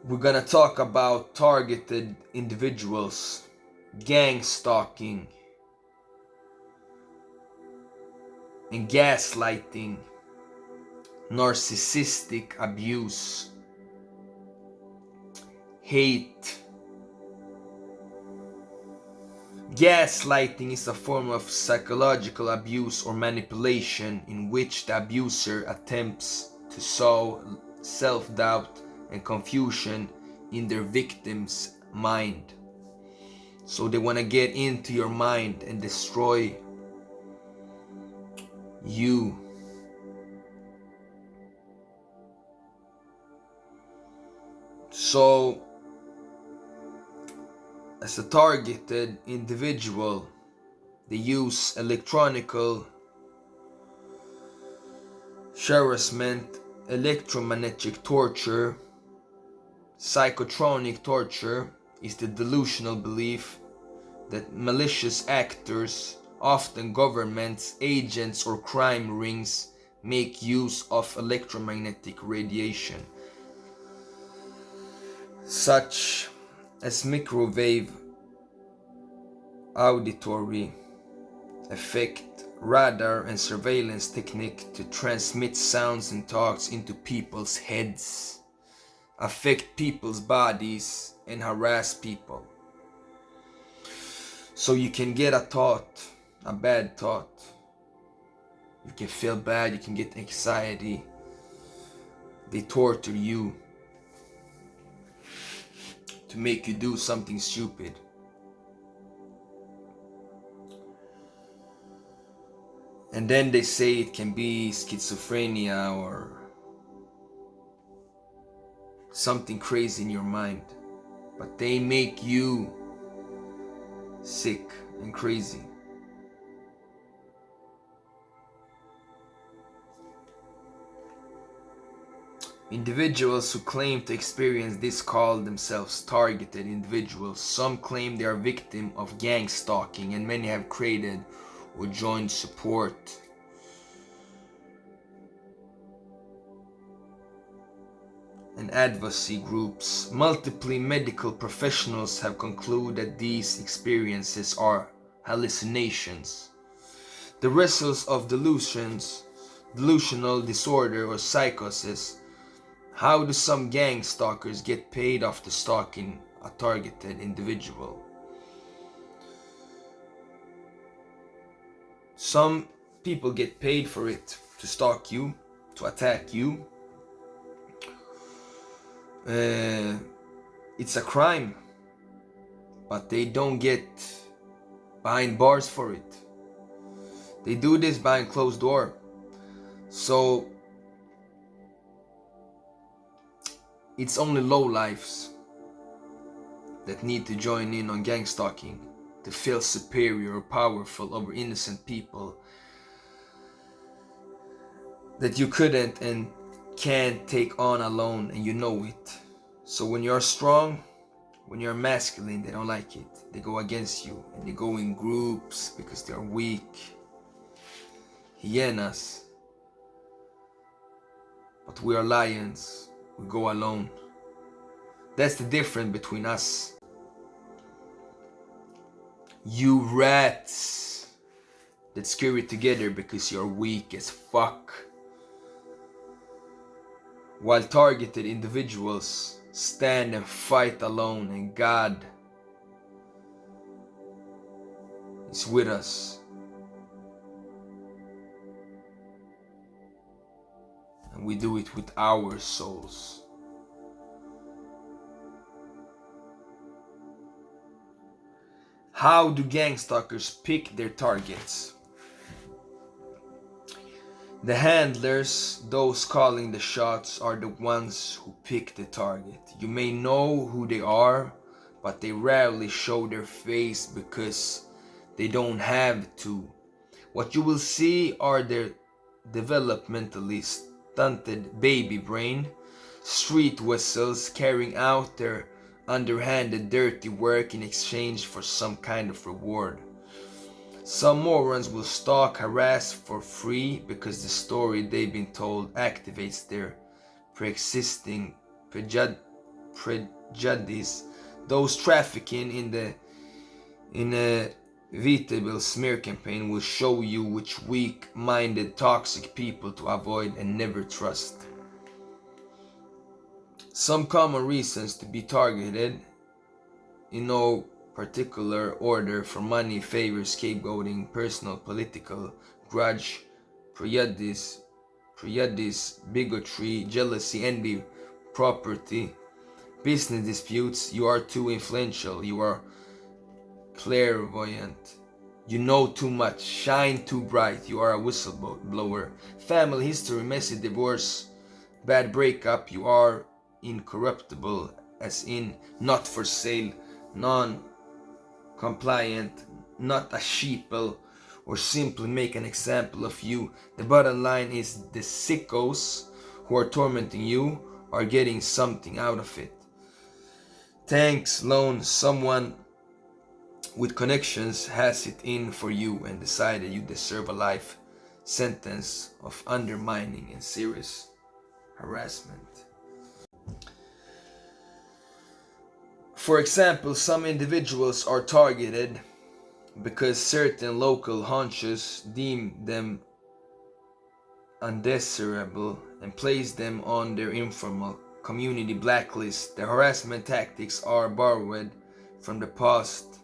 We're gonna talk about targeted individuals, gang stalking, and gaslighting, narcissistic abuse, hate. Gaslighting is a form of psychological abuse or manipulation in which the abuser attempts to sow self-doubt and confusion in their victim's mind. So they want to get into your mind and destroy you. So, as a targeted individual, they use electronical harassment, electromagnetic torture. Psychotronic torture is the delusional belief that malicious actors, often governments, agents, or crime rings, make use of electromagnetic radiation, such as microwave, auditory effect, radar, and surveillance technique to transmit sounds and thoughts into people's heads, affect people's bodies, and harass people. So you can get a thought, a bad thought. You can feel bad, you can get anxiety. They torture you to make you do something stupid. And then they say it can be schizophrenia or something crazy in your mind. But they make you sick and crazy. Individuals who claim to experience this call themselves targeted individuals. Some claim they are victim of gang stalking, and many have created or joined support and advocacy groups. Multiple medical professionals have concluded that these experiences are hallucinations, the results of delusional disorder or psychosis. How do some gang stalkers get paid after stalking a targeted individual? Some people get paid for it, to stalk you, to attack you. It's a crime, but they don't get behind bars for it. They do this behind closed door. So it's only lowlifes that need to join in on gang stalking to feel superior or powerful over innocent people that you couldn't and can't take on alone, and you know it. So when you're strong, when you're masculine, they don't like it. They go against you and they go in groups because they're weak. Hyenas. But we are lions. We go alone. That's the difference between us. You rats that scurry together because you're weak as fuck. While targeted individuals stand and fight alone, and God is with us. And we do it with our souls. How do gang stalkers pick their targets? The handlers, those calling the shots, are the ones who pick the target. You may know who they are, but they rarely show their face because they don't have to. What you will see are their developmentally stunted baby brain, street whistles carrying out their underhanded dirty work in exchange for some kind of reward. Some morons will stalk, harass for free because the story they've been told activates their pre-existing prejudice, those trafficking in the inevitable smear campaign will show you which weak-minded, toxic people to avoid and never trust. Some common reasons to be targeted, in no particular order: for money, favor, scapegoating, personal, political, grudge, prejudice, bigotry, jealousy, envy, property, business disputes. You are too influential, you are clairvoyant, you know too much, shine too bright, you are a whistleblower. Family history, messy divorce, bad breakup, you are incorruptible, as in not for sale, non-compliant, not a sheeple, or simply make an example of you. The bottom line is the sickos who are tormenting you are getting something out of it. Thanks, loan, someone with connections has it in for you and decided you deserve a life sentence of undermining and serious harassment. For example, some individuals are targeted because certain local hunches deem them undesirable and place them on their informal community blacklist. The harassment tactics are borrowed from the past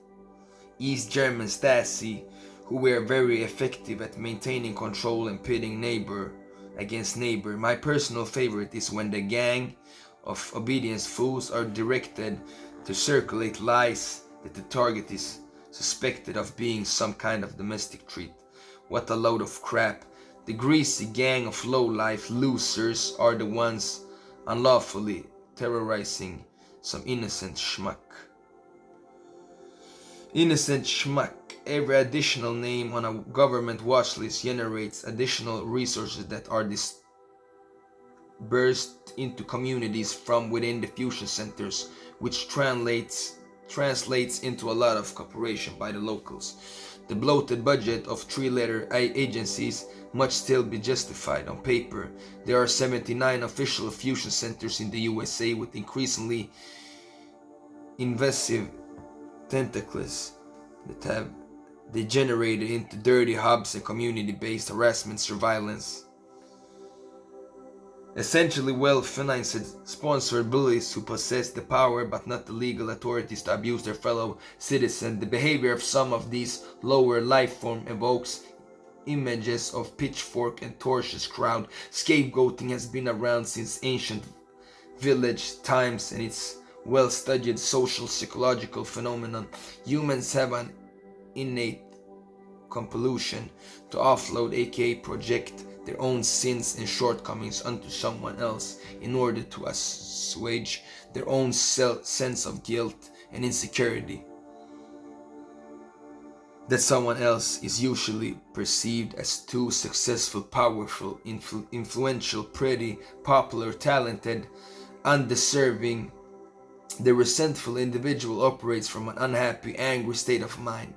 East German Stasi, who were very effective at maintaining control and pitting neighbor against neighbor. My personal favorite is when the gang of obedience fools are directed to circulate lies that the target is suspected of being some kind of domestic treat. What a load of crap. The greasy gang of low-life losers are the ones unlawfully terrorizing some innocent schmuck. Innocent schmuck. Every additional name on a government watch list generates additional resources that are dispersed into communities from within the fusion centers, which translates into a lot of cooperation by the locals. The bloated budget of three-letter agencies must still be justified on paper. There are 79 official fusion centers in the USA with increasingly invasive tentacles that have degenerated into dirty hubs and community-based harassment surveillance. Essentially well-financed, sponsored bullies who possess the power but not the legal authorities to abuse their fellow citizens. The behavior of some of these lower life forms evokes images of pitchfork and torches crowd. Scapegoating has been around since ancient village times, and it's well-studied social psychological phenomenon. Humans have an innate compulsion to offload, aka project, their own sins and shortcomings onto someone else in order to assuage their own sense of guilt and insecurity. That someone else is usually perceived as too successful, powerful, influential, pretty, popular, talented, undeserving. The resentful individual operates from an unhappy, angry state of mind,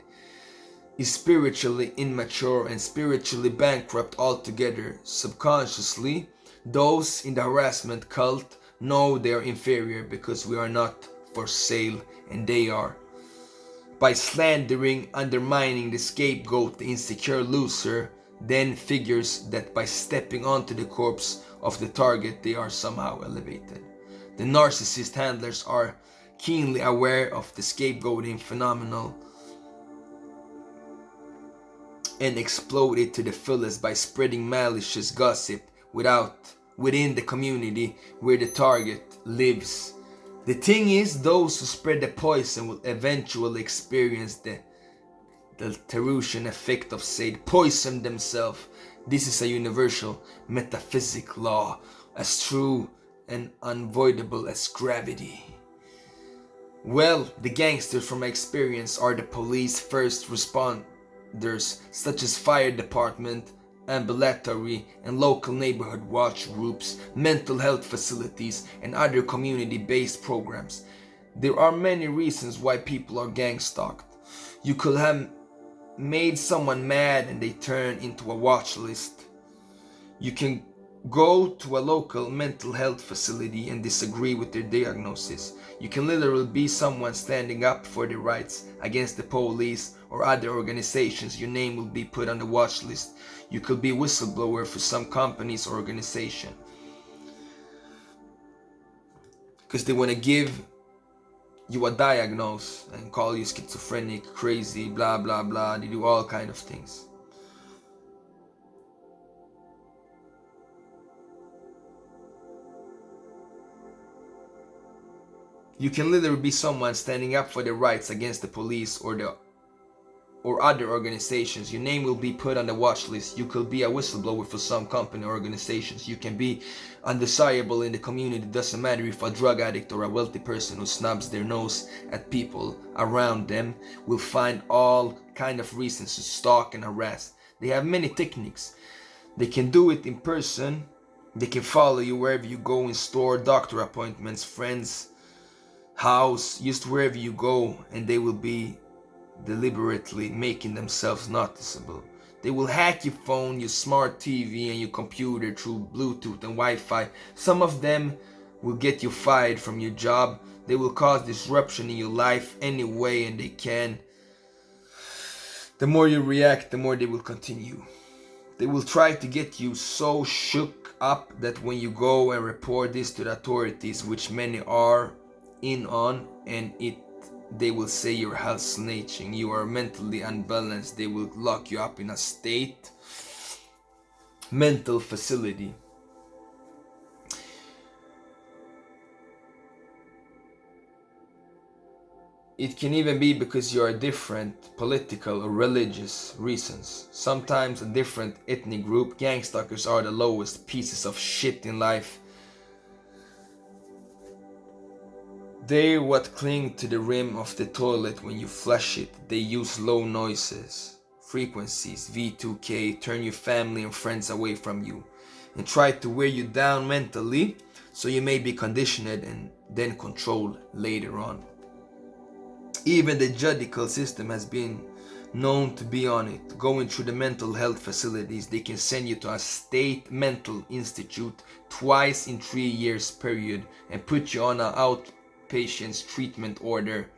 is spiritually immature and spiritually bankrupt altogether. Subconsciously, those in the harassment cult know they are inferior because we are not for sale and they are. By slandering, undermining the scapegoat, the insecure loser then figures that by stepping onto the corpse of the target they are somehow elevated. The narcissist handlers are keenly aware of the scapegoating phenomenon and explode it to the fullest by spreading malicious gossip within the community where the target lives. The thing is, those who spread the poison will eventually experience the Terutian effect of Sade, poison themselves. This is a universal metaphysic law, as true and unavoidable as gravity. Well, the gangsters from my experience are the police, first responders such as fire department, ambulatory and local neighborhood watch groups, mental health facilities, and other community-based programs. There are many reasons why people are gang stalked. You could have made someone mad and they turn into a watch list. You can Go to a local mental health facility and disagree with their diagnosis. You can literally be someone standing up for their rights against the police or other organizations. Your name will be put on the watch list. You could be a whistleblower for some companies or organization. Because they want to give you a diagnosis and call you schizophrenic, crazy, blah blah blah. They do all kind of things. You can literally be someone standing up for their rights against the police or other organizations. Your name will be put on the watch list. You could be a whistleblower for some company or organizations. You can be undesirable in the community. It doesn't matter if a drug addict or a wealthy person who snubs their nose at people around them will find all kind of reasons to stalk and harass. They have many techniques. They can do it in person. They can follow you wherever you go, in store, doctor appointments, friends, house, just wherever you go, and they will be deliberately making themselves noticeable. They will hack your phone, your smart TV, and your computer through Bluetooth and Wi-Fi. Some of them will get you fired from your job. They will cause disruption in your life any way and they can. The more you react, the more they will continue. They will try to get you so shook up that when you go and report this to the authorities, which many are in on, and they will say you're hallucinating, you are mentally unbalanced. They will lock you up in a state mental facility. It can even be because you are different political or religious reasons. Sometimes a different ethnic group. Gangstalkers are the lowest pieces of shit in life. They what cling to the rim of the toilet when you flush it. They use low noises, frequencies, V2K, turn your family and friends away from you, and try to wear you down mentally so you may be conditioned and then controlled later on. Even the judicial system has been known to be on it. Going through the mental health facilities, they can send you to a state mental institute twice in 3 years period and put you on an outpatient's treatment order.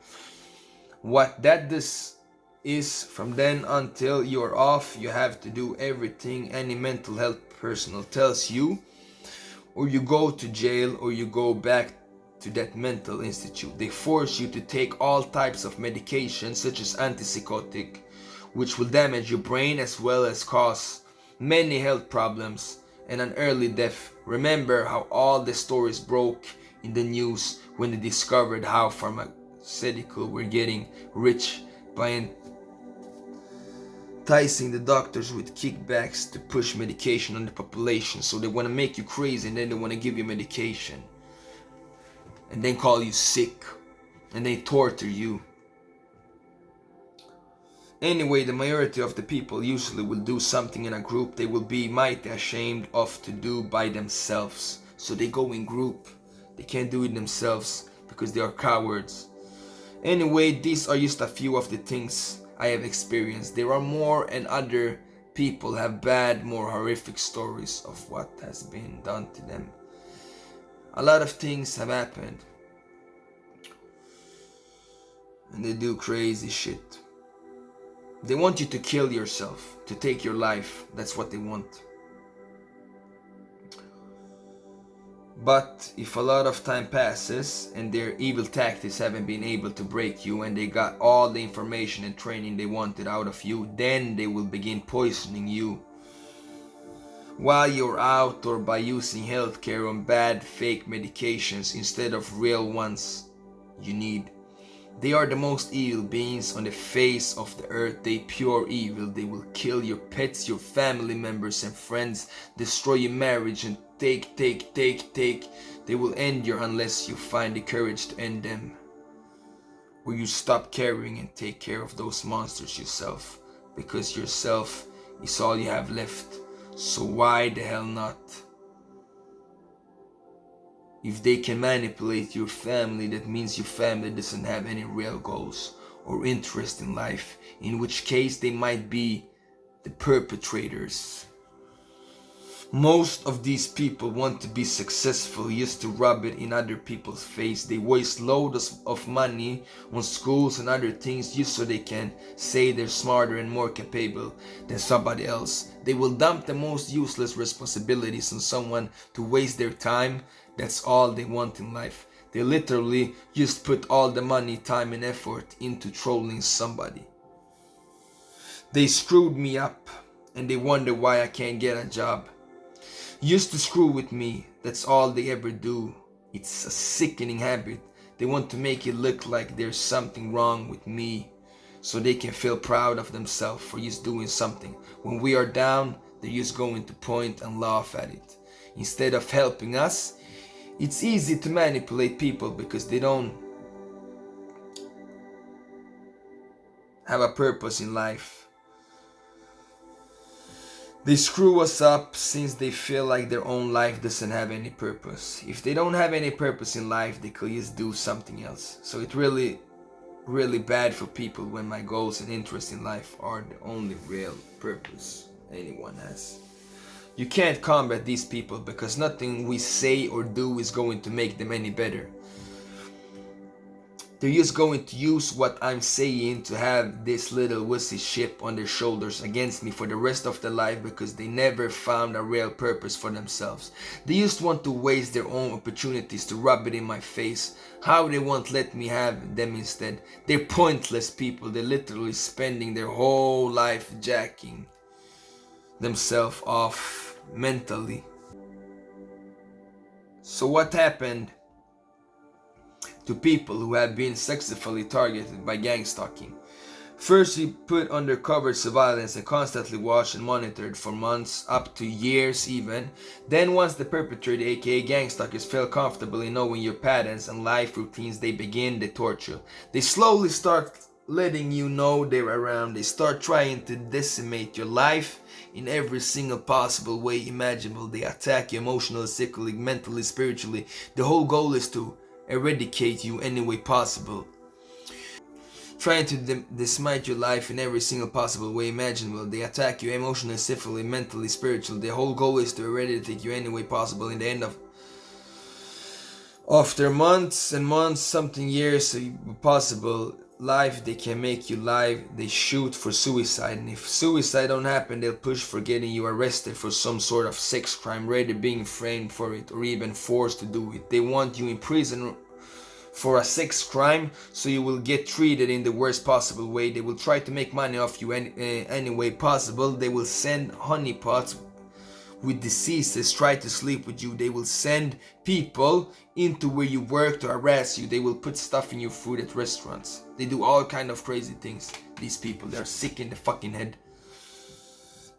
What that does is, from then until you're off, you have to do everything any mental health personnel tells you, or you go to jail, or you go back to that mental institute. They force you to take all types of medication such as antipsychotic, which will damage your brain as well as cause many health problems and an early death. Remember how all the stories broke in the news when they discovered how pharmaceutical were getting rich by enticing the doctors with kickbacks to push medication on the population. So they want to make you crazy and then they want to give you medication and then call you sick and they torture you. Anyway, the majority of the people usually will do something in a group they will be mighty ashamed of to do by themselves. So they go in group. They can't do it themselves because they are cowards. Anyway, these are just a few of the things I have experienced. There are more, and other people have bad, more horrific stories of what has been done to them. A lot of things have happened. And they do crazy shit. They want you to kill yourself, to take your life. That's what they want. But if a lot of time passes and their evil tactics haven't been able to break you and they got all the information and training they wanted out of you, then they will begin poisoning you while you're out, or by using healthcare on bad fake medications instead of real ones you need. They are the most evil beings on the face of the earth. They pure evil. They will kill your pets, your family members and friends, destroy your marriage and take. They will end you unless you find the courage to end them. Or you stop caring and take care of those monsters yourself. Because yourself is all you have left. So why the hell not? If they can manipulate your family, that means your family doesn't have any real goals or interest in life, in which case they might be the perpetrators. Most of these people want to be successful just to rub it in other people's face. They waste loads of money on schools and other things just so they can say they're smarter and more capable than somebody else. They will dump the most useless responsibilities on someone to waste their time. That's all they want in life. They literally just put all the money, time and effort into trolling somebody. They screwed me up and they wonder why I can't get a job. Used to screw with me, that's all they ever do. It's a sickening habit. They want to make it look like there's something wrong with me so they can feel proud of themselves for just doing something. When we are down, they're just going to point and laugh at it. Instead of helping us, it's easy to manipulate people because they don't have a purpose in life. They screw us up since they feel like their own life doesn't have any purpose. If they don't have any purpose in life, they could just do something else. So it's really bad for people when my goals and interests in life are the only real purpose anyone has. You can't combat these people because nothing we say or do is going to make them any better. They're just going to use what I'm saying to have this little wussy ship on their shoulders against me for the rest of their life because they never found a real purpose for themselves. They just want to waste their own opportunities to rub it in my face. How they won't let me have them instead. They're pointless people. They're literally spending their whole life jacking themselves off mentally. So what happened to people who have been successfully targeted by gang stalking? First, we put undercover surveillance and constantly watched and monitored for months, up to years even. Then once the perpetrator, aka gang stalkers, felt comfortable in knowing your patterns and life routines, they begin the torture. They slowly start letting you know they're around. They start trying to decimate your life in every single possible way imaginable. They attack you emotionally, physically, mentally, spiritually. The whole goal is to eradicate you any way possible. Trying to decimate your life in every single possible way imaginable. They attack you emotionally, physically, mentally, spiritually. The whole goal is to eradicate you any way possible. In the end of after months and months, something years possible life, they can make you live. They shoot for suicide, and if suicide don't happen, they'll push for getting you arrested for some sort of sex crime, rather being framed for it or even forced to do it. They want you in prison for a sex crime, so you will get treated in the worst possible way. They will try to make money off you any way possible. They will send honeypots with diseases, try to sleep with you. They will send people into where you work to harass you. They will put stuff in your food at restaurants. They do all kind of crazy things. These people, they're sick in the fucking head.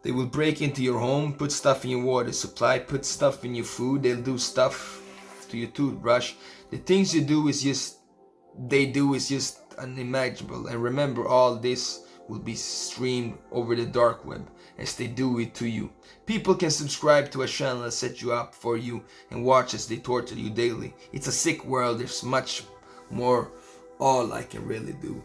They will break into your home, put stuff in your water supply, put stuff in your food. They'll do stuff to your toothbrush. The things you do is just, they do is just unimaginable. And remember, all this will be streamed over the dark web as they do it to you. People can subscribe to a channel and set you up for you and watch as they torture you daily. It's a sick world. There's much more. All I can really do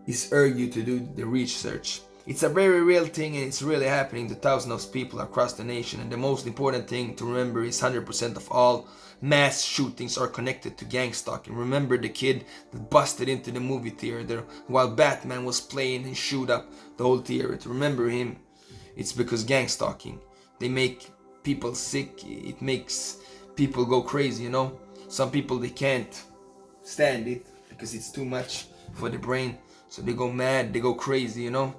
is urge you to do the research. It's a very real thing, and it's really happening to thousands of people across the nation. And the most important thing to remember is 100% of all mass shootings are connected to gang stalking. Remember the kid that busted into the movie theater while Batman was playing and shoot up the whole theater. Remember him. It's because gang stalking. They make people sick. It makes people go crazy, you know. Some people, they can't stand it because it's too much for the brain. So they go mad, they go crazy, you know.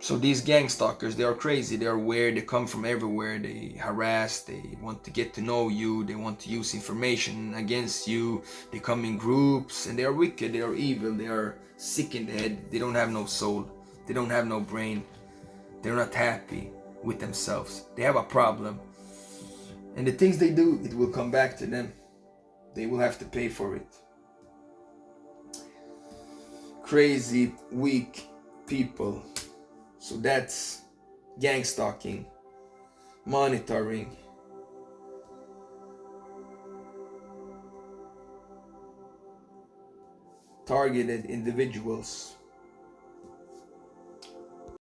So these gang stalkers, they are crazy, they are weird, they come from everywhere, they harass, they want to get to know you, they want to use information against you, they come in groups, and they are wicked, they are evil, they are sick in the head, they don't have no soul, they don't have no brain, they're not happy with themselves, they have a problem. And the things they do, it will come back to them. They will have to pay for it. Crazy, weak people. So that's gang stalking, monitoring, targeted individuals.